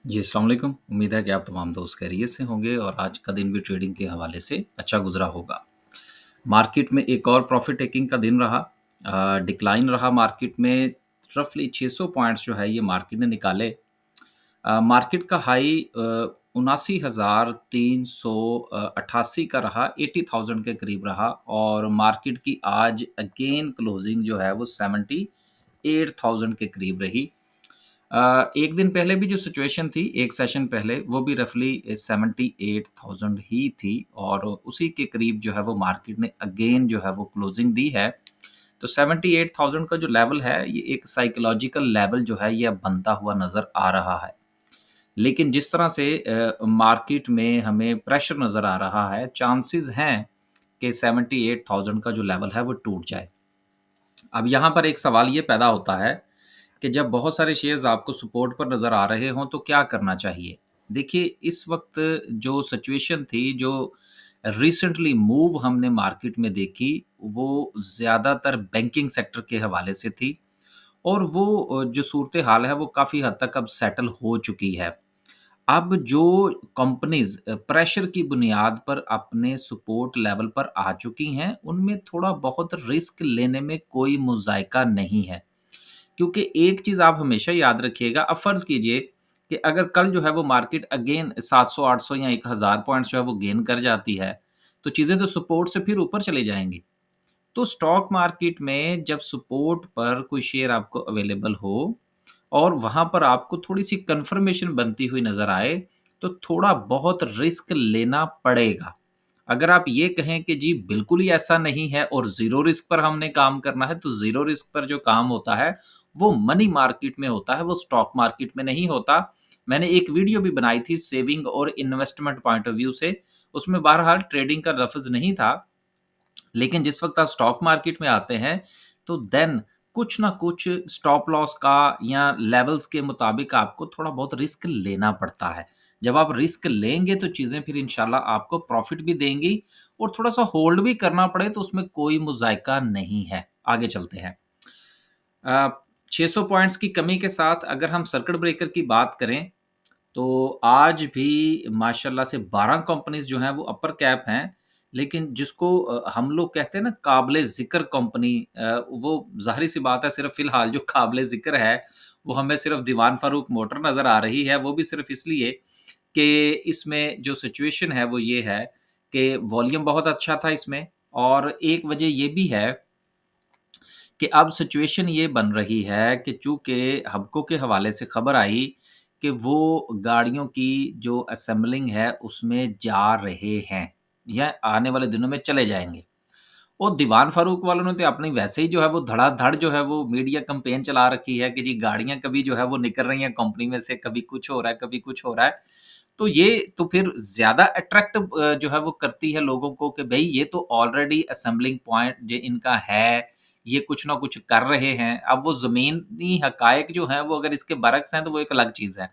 जी, अस्सलाम वालेकुम। उम्मीद है कि आप तमाम दोस्त खैरियत से होंगे और आज का दिन भी ट्रेडिंग के हवाले से अच्छा गुज़रा होगा। मार्केट में एक और प्रॉफ़िट टेकिंग का दिन रहा। डिक्लाइन रहा मार्केट में रफ़ली 600 पॉइंट्स जो है ये मार्केट ने निकाले। मार्केट का हाई 79,300 88 का रहा, 80,000 के करीब रहा और मार्केट की आज अगेन क्लोजिंग जो है वो 78,000 के करीब रही। एक दिन पहले भी जो सिचुएशन थी, एक सेशन पहले, वो भी रफ़ली 78,000 ही थी और उसी के करीब जो है वो मार्केट ने अगेन जो है वो क्लोजिंग दी है। तो 78,000 का जो लेवल है, ये एक साइकोलॉजिकल लेवल जो है, ये अब बनता हुआ नज़र आ रहा है। लेकिन जिस तरह से मार्केट में हमें प्रेशर नज़र आ रहा है, चांसेस हैं कि 78,000 का जो लेवल है, वो टूट जाए। अब यहाँ पर एक सवाल ये पैदा होता है कि जब बहुत सारे शेयर्स आपको सपोर्ट पर नज़र आ रहे हों, तो क्या करना चाहिए? देखिए, इस वक़्त जो सिचुएशन थी, जो रिसेंटली मूव हमने मार्केट में देखी, वो ज़्यादातर बैंकिंग सेक्टर के हवाले से थी और वो जो सूरत-ए-हाल है, वो काफ़ी हद तक अब सेटल हो चुकी है। अब जो कंपनीज़ प्रेशर की बुनियाद पर अपने सपोर्ट लेवल पर आ चुकी हैं, उनमें थोड़ा बहुत रिस्क लेने में कोई मुज़ायका नहीं है। क्योंकि एक चीज़ आप हमेशा याद रखिएगा, अब फ़र्ज़ कीजिए कि अगर कल जो है वो मार्केट अगेन 700, 800 या 1000 पॉइंट्स जो है वो गेन कर जाती है, तो चीज़ें तो सपोर्ट से फिर ऊपर चली जाएँगी। तो स्टॉक मार्केट में जब सपोर्ट पर कोई शेयर आपको अवेलेबल हो और वहाँ पर आपको थोड़ी-सी कन्फर्मेशन बनती हुई नज़र आए, तो थोड़ा बहुत रिस्क लेना पड़ेगा। अगर आप ये कहें कि जी बिल्कुल ही ऐसा नहीं है और ज़ीरो रिस्क पर हमने काम करना है, तो ज़ीरो रिस्क पर जो काम होता है, वो मनी मार्केट में होता है, वो स्टॉक मार्केट में नहीं होता। मैंने एक वीडियो भी बनाई थी सेविंग और इन्वेस्टमेंट पॉइंट ऑफ व्यू से, उसमें बहरहाल ट्रेडिंग का लफ़्ज़ नहीं था। लेकिन जिस वक़्त आप स्टॉक मार्केट में आते हैं, तो देन कुछ ना कुछ स्टॉप लॉस का या लेवल्स के मुताबिक आपको थोड़ा बहुत रिस्क लेना पड़ता है। जब आप रिस्क लेंगे तो चीज़ें फिर इंशाल्लाह आपको प्रॉफ़िट भी देंगी और थोड़ा-सा होल्ड भी करना पड़े तो उसमें कोई मुज़ायका नहीं है। आगे चलते हैं। अ, 600 पॉइंट्स की कमी के साथ अगर हम सर्किट ब्रेकर की बात करें, तो आज भी माशाल्लाह से 12 कंपनीज़ जो हैं वो अपर कैप हैं, लेकिन जिसको हम लोग कहते हैं ना काबिले ज़िक्र कंपनी वो ज़ाहिर-सी बात है सिर्फ़ फ़िलहाल जो काबिले ज़िक्र है, वो हमें सिर्फ़ दीवान फ़ारूक मोटर नज़र आ रही है, वो भी सिर्फ़ इसलिए कि इसमें जो सिचुएशन है वो ये है कि वॉल्यूम बहुत अच्छा था इसमें और एक वजह ये भी है कि अब सिचुएशन ये बन रही है कि चूँकि हबको के हवाले से खबर आई कि वो गाड़ियों की जो असेंबलिंग है उसमें जा रहे हैं या आने वाले दिनों में चले जाएँगे। और दीवान फ़ारूक वालों ने तो अपनी वैसे ही जो है वो धड़ाधड़ जो है वो मीडिया कैंपेन चला रखी है कि जी गाड़ियाँ कभी जो है वो निकल रही हैं कंपनी में से, कभी कुछ हो रहा है, कभी कुछ हो रहा है। तो ये तो फिर ज़्यादा अट्रैक्ट जो है वो करती है लोगों को कि भई ये तो ऑलरेडी असेंबलिंग पॉइंट जो इनका है, ये कुछ ना कुछ कर रहे हैं। अब वो ज़मीनी हक़ाइक़ जो हैं वो अगर इसके बरअक्स हैं तो वो एक अलग चीज़ है।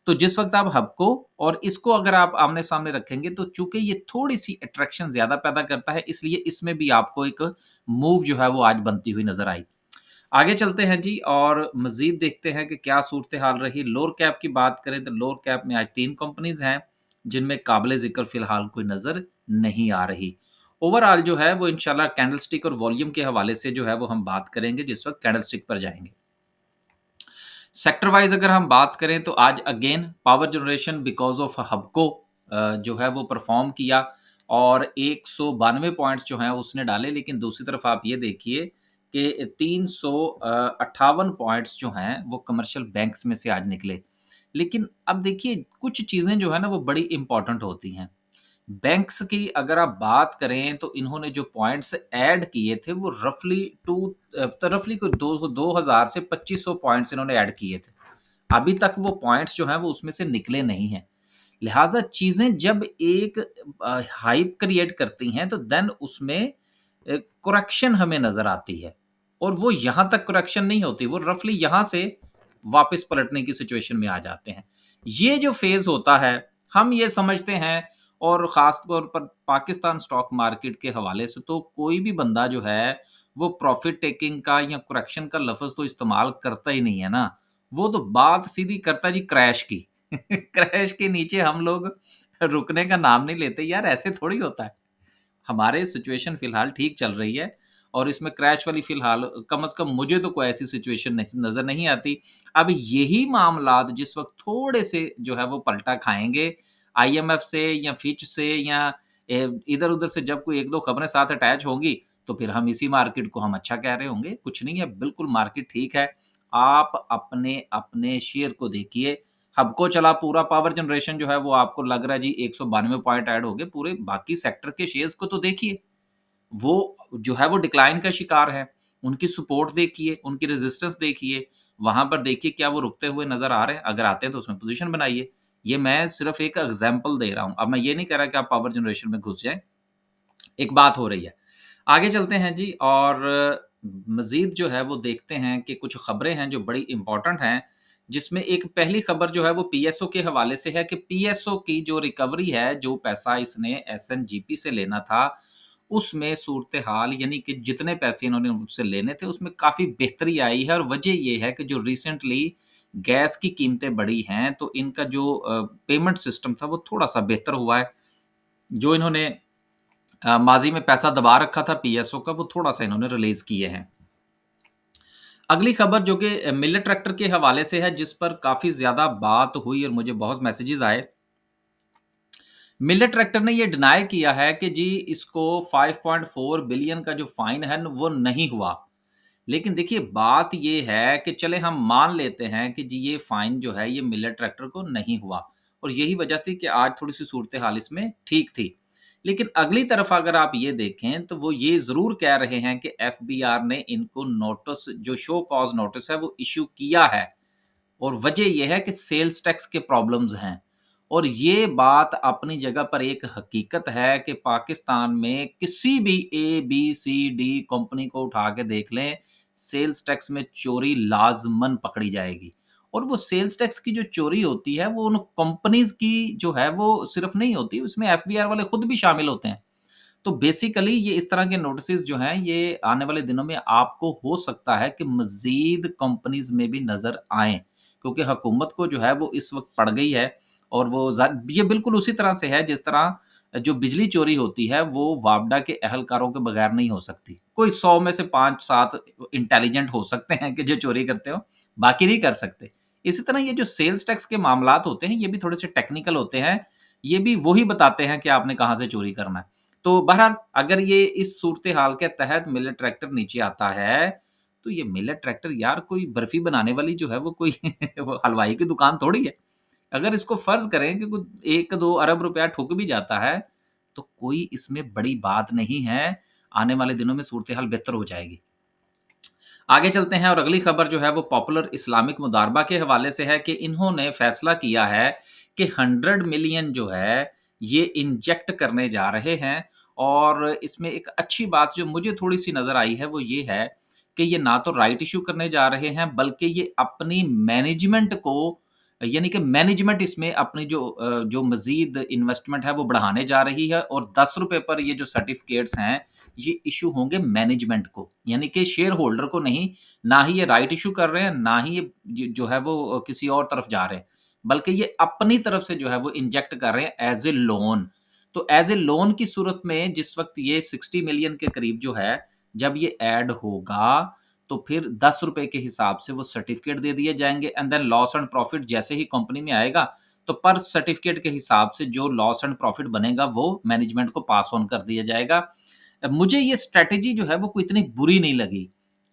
तो जिस वक़्त आप हबको और इसको अगर आप आमने-सामने रखेंगे तो चूँकि ये थोड़ी-सी अट्रैक्शन ज़्यादा पैदा करता है इसलिए इसमें भी आपको एक मूव जो है वो आज बनती हुई नज़र आई। आगे चलते हैं जी और मज़ीद देखते हैं कि क्या सूरत-ए-हाल रही। लोअर कैप की बात करें तो लोअर कैप में आज 3 कंपनीज़ हैं, जिनमें काबिल-ए-ज़िक्र फ़िलहाल कोई नज़र नहीं आ रही। ओवरऑल जो है वो इंशाल्लाह कैंडलस्टिक और वॉल्यूम के हवाले से जो है वो हम बात करेंगे जिस वक़्त कैंडलस्टिक पर जाएँगे। सेक्टर वाइज़ अगर हम बात करें तो आज again power generation because of Hubco जो है वो परफ़ॉर्म किया और 192 पॉइंट्स जो हैं उसने डाले लेकिन दूसरी तरफ आप ये देखिए कि 358 पॉइंट्स जो हैं वो कमर्शियल बैंक्स में से आज निकले। लेकिन अब देखिए कुछ चीज़ें जो है ना वो बड़ी इम्पोर्टेंट होती हैं। बैंक्स की अगर आप बात करें तो इन्होंने जो पॉइंट्स ऐड किए थे वो रफली कोई 2000 से 2500 पॉइंट्स इन्होंने ऐड किए थे। अभी तक वो पॉइंट्स जो हैं वो उसमें से निकले नहीं हैं। लिहाज़ा चीज़ें जब एक हाइप क्रिएट करती हैं तो देन उसमें करेक्शन हमें नज़र आती है और वो यहाँ तक करेक्शन नहीं होती, वो रफली यहाँ से वापस पलटने की सिचुएशन में आ जाते हैं। ये जो फ़ेज़ होता है, हम ये समझते हैं और ख़ास तौर पर पाकिस्तान स्टॉक मार्केट के हवाले से तो कोई भी बंदा जो है, वो प्रॉफ़िट टेकिंग का या करेक्शन का लफ़्ज़ तो इस्तेमाल करता ही नहीं है ना। वो तो बात सीधी करता है जी क्रैश की। क्रैश के नीचे हम लोग रुकने का नाम नहीं लेते यार, ऐसे थोड़ी होता है। हमारे सिचुएशन फ़िलहाल ठीक चल रही है और इसमें क्रैश वाली फ़िलहाल कम से कम मुझे तो कोई ऐसी सिचुएशन नज़र नहीं आती। अब यही मामलात जिस वक़्त थोड़े-से जो है वो पलटा खाएँगे, आईएमएफ से या फिच से या इधर-उधर से जब कोई 1-2 खबरें साथ अटैच होंगी, तो फिर हम इसी मार्केट को हम अच्छा कह रहे होंगे। कुछ नहीं है, बिल्कुल मार्केट ठीक है। आप अपने शेयर को देखिए, हबको चला पूरा पावर जनरेशन जो है वो आपको लग रहा है जी 192 पॉइंट ऐड हो गए, पूरे बाकी सेक्टर के शेयर्स को तो देखिए, वो जो है वो डिक्लाइन का शिकार है। उनकी सपोर्ट देखिए, उनकी रेजिस्टेंस देखिए, वहाँ पर देखिए क्या वो रुकते हुए नज़र आ रहे हैं? अगर आते हैं तो उसमें पोज़ीशन बनाइए। ये मैं सिर्फ़ एक एग्ज़ाम्पल दे रहा हूँ। अब मैं ये नहीं कह रहा कि आप पावर जनरेशन में घुस जाएँ, एक बात हो रही है। आगे चलते हैं जी और मज़ीद जो है वो देखते हैं कि कुछ खबरें हैं जो बड़ी इम्पोर्टेंट हैं, जिसमें एक पहली खबर जो है वो पीएसओ के हवाले से है कि पीएसओ की जो रिकवरी है, जो पैसा इसने एसएनजीपी से लेना था, उसमें सूरत-ए-हाल यानी कि जितने पैसे इन्होंने मुझसे लेने थे, उसमें काफ़ी बेहतरी आई है और वजह ये है कि जो रिसेंटली गैस की कीमतें बढ़ी हैं, तो इनका जो पेमेंट सिस्टम था, वो थोड़ा-सा बेहतर हुआ है। जो इन्होंने माज़ी में पैसा दबा रखा था पीएसओ का, वो थोड़ा-सा इन्होंने रिलीज़ किए हैं। अगली खबर जो कि मिलेट ट्रैक्टर के हवाले से है, जिस पर काफ़ी ज़्यादा बात हुई और मुझे बहुत मैसेजेस आए। मिलेट ट्रैक्टर ने ये डिनाई किया है कि जी इसको 5.4 बिलियन का जो फाइन है न, वो नहीं हुआ। लेकिन देखिए बात ये है कि चले हम मान लेते हैं कि जी ये फाइन जो है ये मिलेट ट्रैक्टर को नहीं हुआ और यही वजह थी कि आज थोड़ी-सी सूरत-ए-हाल इसमें ठीक थी। लेकिन अगली तरफ अगर आप ये देखें तो वो ये ज़रूर कह रहे हैं कि एफबीआर ने इनको नोटिस जो शो कॉज़ नोटिस है वो इश्यू किया है और वजह ये है कि सेल्स टैक्स के प्रॉब्लम्स हैं। और ये बात अपनी जगह पर एक हकीकत है कि पाकिस्तान में किसी भी ए, बी, सी, डी कंपनी को उठा के देख लें, सेल्स टैक्स में चोरी लाज़मन पकड़ी जाएगी। और वो सेल्स टैक्स की जो चोरी होती है, वो उन कंपनीज़ की जो है वो सिर्फ़ नहीं होती, उसमें एफबीआर वाले खुद भी शामिल होते हैं। तो बेसिकली ये इस तरह के नोटिसेज़ जो हैं, ये आने वाले दिनों में आपको हो सकता है कि मज़ीद कंपनीज़ में भी नज़र आएँ, क्योंकि हुकूमत को जो है वो इस वक़्त पड़ गई है और वो ये बिल्कुल उसी तरह से है जिस तरह जो बिजली चोरी होती है, वो वापडा के अहलकारों के बगैर नहीं हो सकती। कोई 100 में से 5-7 इंटेलिजेंट हो सकते हैं कि जो चोरी करते हों, बाकी नहीं कर सकते। इसी तरह ये जो सेल्स टैक्स के मामलात होते हैं, ये भी थोड़े-से टेक्निकल होते हैं। ये भी वही बताते हैं कि आपने कहाँ से चोरी करना है। तो बहरहाल अगर ये इस सूरत-ए-हाल के तहत मिलेट ट्रैक्टर नीचे आता है, तो ये मिलेट ट्रैक्टर यार कोई बर्फ़ी बनाने वाली जो है वो कोई वो हलवाई की दुकान थोड़ी है। अगर इसको फ़र्ज़ करें कि कुछ 1-2 अरब रुपया ठुक भी जाता है, तो कोई इसमें बड़ी बात नहीं है। आने वाले दिनों में सूरत-ए-हाल बेहतर हो जाएगी। आगे चलते हैं और अगली खबर जो है वो पॉपुलर इस्लामिक मुदारबा के हवाले से है कि इन्होंने फैसला किया है कि 100 मिलियन जो है ये इंजेक्ट करने जा रहे हैं और इसमें एक अच्छी बात जो मुझे थोड़ी-सी नज़र आई है वो ये है कि ये ना तो राइट इश्यू करने जा रहे हैं बल्कि ये अपनी मैनेजमेंट को यानी कि मैनेजमेंट इसमें अपनी जो मज़ीद इन्वेस्टमेंट है वो बढ़ाने जा रही है और ₹10 पर ये जो सर्टिफ़िकेट्स हैं ये इश्यू होंगे मैनेजमेंट को, यानी कि शेयर होल्डर को नहीं, ना ही ये राइट इश्यू कर रहे हैं, ना ही ये जो है वो किसी और तरफ जा रहे हैं, बल्कि ये अपनी तरफ से जो है वो इंजेक्ट कर रहे हैं एज़ ए लोन। तो एज़ ए लोन की सूरत में जिस वक़्त ये 60 मिलियन के करीब जो है, जब ये ऐड होगा, तो फिर ₹10 के हिसाब से वो सर्टिफ़िकेट दे दिए जाएँगे and then loss and profit जैसे ही कंपनी में आएगा, तो पर सर्टिफ़िकेट के हिसाब से जो लॉस एंड प्रॉफिट बनेगा, वो मैनेजमेंट को पास ऑन कर दिया जाएगा। मुझे ये स्ट्रैटेजी जो है वो कोई इतनी बुरी नहीं लगी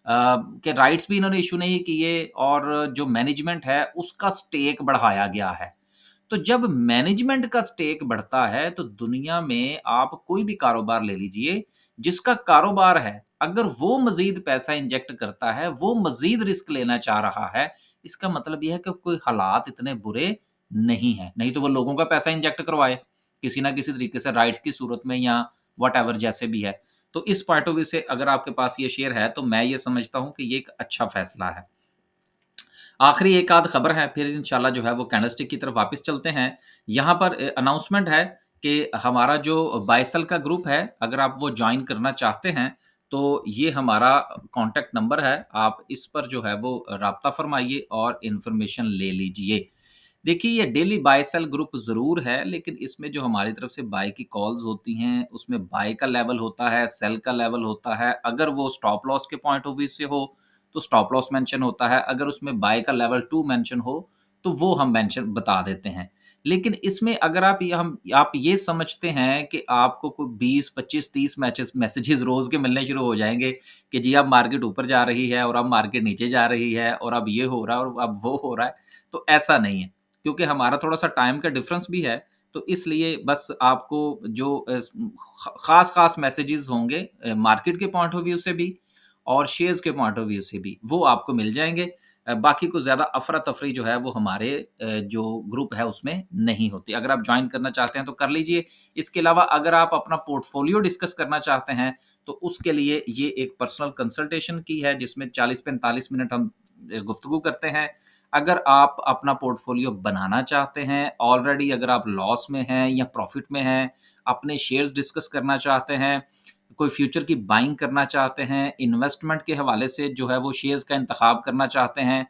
कि राइट्स भी इन्होंने इश्यू नहीं किए और जो मैनेजमेंट है उसका स्टेक बढ़ाया गया है। तो जब मैनेजमेंट का स्टेक बढ़ता है तो दुनिया में आप कोई भी कारोबार ले लीजिए, जिसका कारोबार है, अगर वो मज़ीद पैसा इंजेक्ट करता है, वो मज़ीद रिस्क लेना चाह रहा है, इसका मतलब ये है कि कोई हालात इतने बुरे नहीं हैं। नहीं तो वो लोगों का पैसा इंजेक्ट करवाए, किसी न किसी तरीके से राइट्स की सूरत में या व्हाटएवर जैसे भी है। तो इस पॉइंट ऑफ व्यू से अगर आपके पास ये शेयर है, तो मैं ये समझता हूँ कि ये एक अच्छा फैसला है। आखिरी एक आध खबर है, फिर इंशाल्लाह जो है वो कैंडलस्टिक की तरफ वापस चलते हैं। यहाँ पर अनाउंसमेंट है कि हमारा जो बायसल का ग्रुप है, अगर आप वो जॉइन करना चाहते हैं, तो ये हमारा कॉन्टैक्ट नंबर है। आप इस पर जो है वो राब्ता फ़रमाइए और इन्फॉर्मेशन ले लीजिए। देखिए, ये डेली बाय सेल ग्रुप ज़रूर है, लेकिन इसमें जो हमारी तरफ से बाय की कॉल्स होती हैं, उसमें बाय का लेवल होता है, सेल का लेवल होता है। अगर वो स्टॉप लॉस के पॉइंट ऑफ व्यू से हो, तो स्टॉप लॉस मेंशन होता है। अगर उसमें बाय का लेवल 2 मेंशन हो, तो वो हम मेंशन बता देते हैं। लेकिन इसमें अगर आप ये समझते हैं कि आपको कोई 20, 25, 30 मैसेजेस रोज़ के मिलने शुरू हो जाएँगे कि जी अब मार्केट ऊपर जा रही है और अब मार्केट नीचे जा रही है और अब ये हो रहा है और अब वो हो रहा है, तो ऐसा नहीं है। क्योंकि हमारा थोड़ा-सा टाइम का डिफ़रेंस भी है, तो इसलिए बस आपको जो ख़ास-ख़ास मैसेजेस होंगे मार्केट के पॉइंट ऑफ व्यू से भी और शेयर्स के पॉइंट ऑफ व्यू से भी, वो आपको मिल जाएँगे। बाकी कुछ ज़्यादा अफ़रा-तफ़री जो है वो हमारे जो ग्रुप है उसमें नहीं होती। अगर आप जॉइन करना चाहते हैं तो कर लीजिए। इसके अलावा अगर आप अपना पोर्टफ़ोलियो डिस्कस करना चाहते हैं, तो उसके लिए ये एक पर्सनल कंसल्टेशन की है जिसमें 40-45 मिनट हम गुफ्तगू करते हैं। अगर आप अपना पोर्टफोलियो बनाना चाहते हैं, ऑलरेडी अगर आप लॉस में हैं या प्रॉफ़िट में हैं, अपने शेयर्स डिस्कस करना चाहते हैं, कोई फ्यूचर की बाइंग करना चाहते हैं, इन्वेस्टमेंट के हवाले से जो है वो शेयर्स का इंतखाब करना चाहते हैं,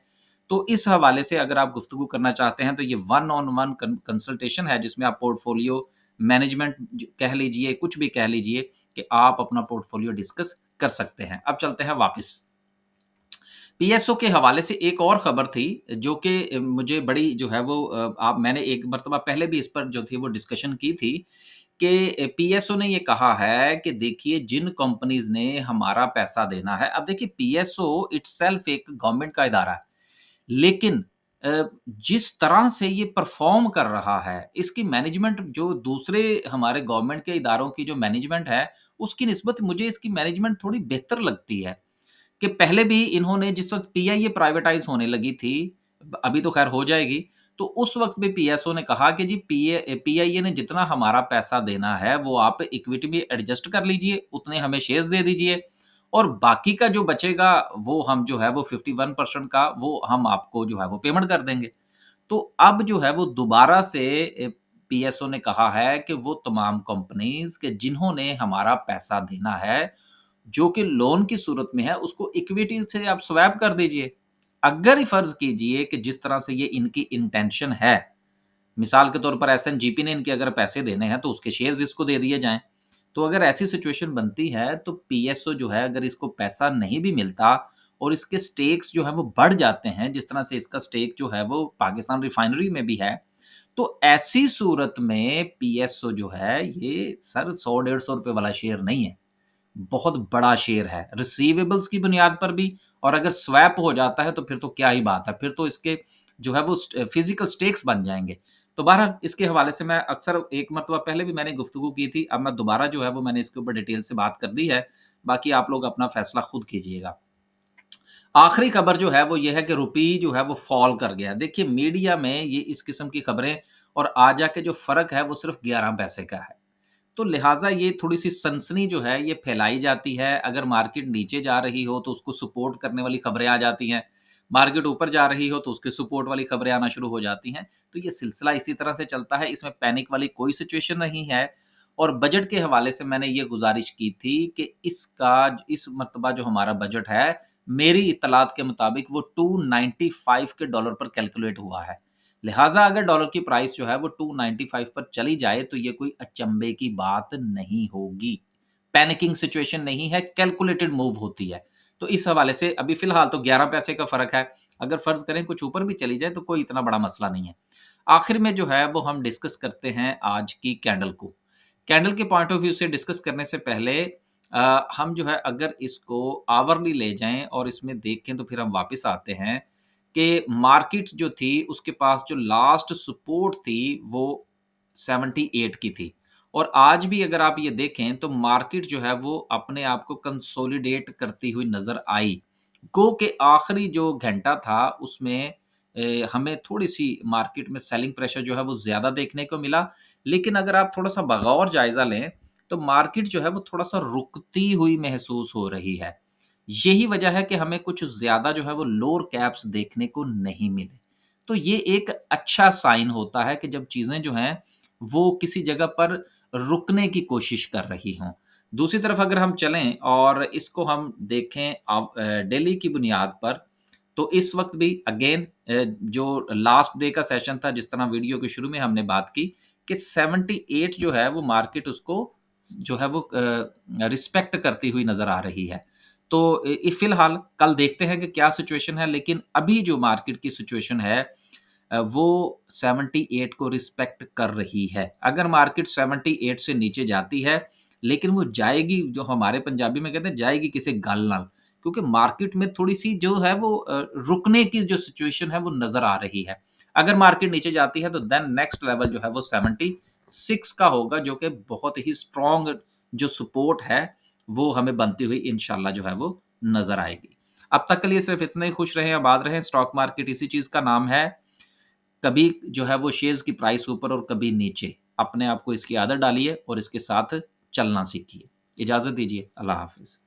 तो इस हवाले से अगर आप गुफ्तगू करना चाहते हैं, तो ये वन ऑन वन कंसल्टेशन है जिसमें आप पोर्टफोलियो मैनेजमेंट कह लीजिए, कुछ भी कह लीजिए कि आप अपना पोर्टफोलियो डिस्कस कर सकते हैं। अब चलते हैं वापस। पीएसओ के हवाले से एक और खबर थी जो कि मुझे बड़ी जो है वो आप मैंने एक मर्तबा पहले भी इस पर जो थी वो डिस्कशन की थी कि पीएसओ ने ये कहा है कि देखिए जिन कंपनीज़ ने हमारा पैसा देना है, अब देखिए पीएसओ इटसेल्फ एक गवर्नमेंट का इदारा है। लेकिन जिस तरह से ये परफ़ॉर्म कर रहा है, इसकी मैनेजमेंट जो दूसरे हमारे गवर्नमेंट के इदारों की जो मैनेजमेंट है, उसकी निस्बत मुझे इसकी मैनेजमेंट थोड़ी बेहतर लगती है। कि पहले भी इन्होंने जिस वक़्त पीआईए प्राइवेटाइज़ होने लगी थी, अभी तो ख़ैर हो जाएगी, तो उस वक़्त भी पीएसओ ने कहा कि जी पीआईए ने जितना हमारा पैसा देना है, वो आप इक्विटी में एडजस्ट कर लीजिए, उतने हमें शेयर्स दे दीजिए और बाकी का जो बचेगा, वो हम जो है वो 51% का वो हम आपको जो है वो पेमेंट कर देंगे। तो अब जो है वो दोबारा से पीएसओ ने कहा है कि वो तमाम कंपनीज़ कि जिन्होंने हमारा पैसा देना है, जो कि लोन की सूरत में है, उसको इक्विटी से आप स्वैप कर दीजिए। अगर फ़र्ज़ कीजिए कि जिस तरह से ये इनकी इंटेंशन है, मिसाल के तौर पर एसएनजीपी ने इनके अगर पैसे देने हैं, तो उसके शेयर्स इसको दे दिए जाएँ। तो अगर ऐसी सिचुएशन बनती है, तो पीएसओ जो है अगर इसको पैसा नहीं भी मिलता और इसके स्टेक्स जो हैं वो बढ़ जाते हैं, जिस तरह से इसका स्टेक जो है वो पाकिस्तान रिफाइनरी में भी है, तो ऐसी सूरत में पीएसओ जो है ये सर 100 डेढ़ ₹100 वाला शेयर नहीं है। बहुत बड़ा शेयर है, रिसीवेबल्स की बुनियाद पर भी और अगर स्वैप हो जाता है तो फिर तो क्या ही बात है, फिर तो इसके जो है वो फिज़िकल स्टेक्स बन जाएँगे। तो बहरहाल इसके हवाले से मैं अक्सर एक मर्तबा पहले भी मैंने गुफ्तगू की थी, अब मैं दोबारा जो है वो मैंने इसके ऊपर डिटेल से बात कर दी है, बाकी आप लोग अपना फैसला खुद कीजिएगा। आखिरी खबर जो है वो ये है कि रुपी जो है वो फ़ॉल कर गया। देखिए मीडिया में ये इस किस्म की खबरें और आज जाके जो फ़र्क है वो सिर्फ़ 11 पैसे का है। तो लिहाज़ा ये थोड़ी-सी सनसनी जो है ये फैलाई जाती है, अगर मार्केट नीचे जा रही हो तो उसको सपोर्ट करने वाली खबरें आ जाती हैं, मार्केट ऊपर जा रही हो तो उसके सपोर्ट वाली खबरें आना शुरू हो जाती हैं। तो ये सिलसिला इसी तरह से चलता है, इसमें पैनिक वाली कोई सिचुएशन नहीं है और बजट के हवाले से मैंने ये गुज़ारिश की थी कि इस मर्तबा जो हमारा बजट है, मेरी इत्तलात के मुताबिक वो 295 के डॉलर पर कैलकुलेट हुआ है। लिहाज़ा अगर डॉलर की प्राइस जो है वो 295 पर चली जाए तो ये कोई अचंभे की बात नहीं होगी। पैनिकिंग सिचुएशन नहीं है, कैलकुलेटेड मूव होती है। तो इस हवाले से अभी फ़िलहाल तो 11 पैसे का फ़र्क है। अगर फ़र्ज़ करें कुछ ऊपर भी चली जाए तो कोई इतना बड़ा मसला नहीं है। आखिर में जो है वो हम डिस्कस करते हैं आज की कैंडल को। कैंडल के पॉइंट ऑफ व्यू से डिस्कस करने से पहले हम जो है अगर इसको आवरली ले जाएँ और इसमें देखें तो फिर हम वापस आते हैं कि मार्केट जो थी उसके पास जो लास्ट सपोर्ट थी वो 78 की थी और आज भी अगर आप ये देखें तो मार्केट जो है वो अपने आप को कंसोलिडेट करती हुई नज़र आई। गो के आखिरी जो घंटा था उसमें हमें थोड़ी-सी मार्केट में सेलिंग प्रेशर जो है वो ज़्यादा देखने को मिला। लेकिन अगर आप थोड़ा-सा बगौर जायज़ा लें, तो मार्केट जो है वो थोड़ा-सा रुकती हुई महसूस हो रही है। यही वजह है कि हमें कुछ ज़्यादा जो है वो लोअर कैप्स देखने को नहीं मिले। तो ये एक अच्छा साइन होता है कि जब चीज़ें जो हैं, वो किसी जगह पर रुकने की कोशिश कर रही हों। दूसरी तरफ अगर हम चलें और इसको हम देखें डेली की बुनियाद पर तो इस वक़्त भी अगेन जो लास्ट डे का सेशन था, जिस तरह वीडियो के शुरू में हमने बात की कि 78 जो है वो मार्केट उसको जो है वो रिस्पेक्ट करती हुई नज़र आ रही है। तो फिलहाल कल देखते हैं कि क्या सिचुएशन है, लेकिन अभी जो मार्केट की सिचुएशन है वो 78 को रिस्पेक्ट कर रही है। अगर मार्केट 78 से नीचे जाती है, लेकिन वो जाएगी, जो हमारे पंजाबी में कहते हैं, जाएगी किसे गल नाल, क्योंकि मार्केट में थोड़ी-सी जो है वो रुकने की जो सिचुएशन है वो नज़र आ रही है। अगर मार्केट नीचे जाती है तो देन नेक्स्ट लेवल जो है वो 76 का होगा, जो कि बहुत ही स्ट्रॉन्ग जो सपोर्ट है वो हमें बनती हुई इंशाल्लाह जो है वो नज़र आएगी। अब तक के लिए सिर्फ़ इतना ही। खुश रहें, आबाद रहें। स्टॉक मार्केट इसी चीज़ का नाम है, कभी जो है वो शेयर्स की प्राइस ऊपर और कभी नीचे। अपने आप को इसकी आदत डालिए और इसके साथ चलना सीखिए। इजाज़त दीजिए। अल्लाह हाफ़िज़।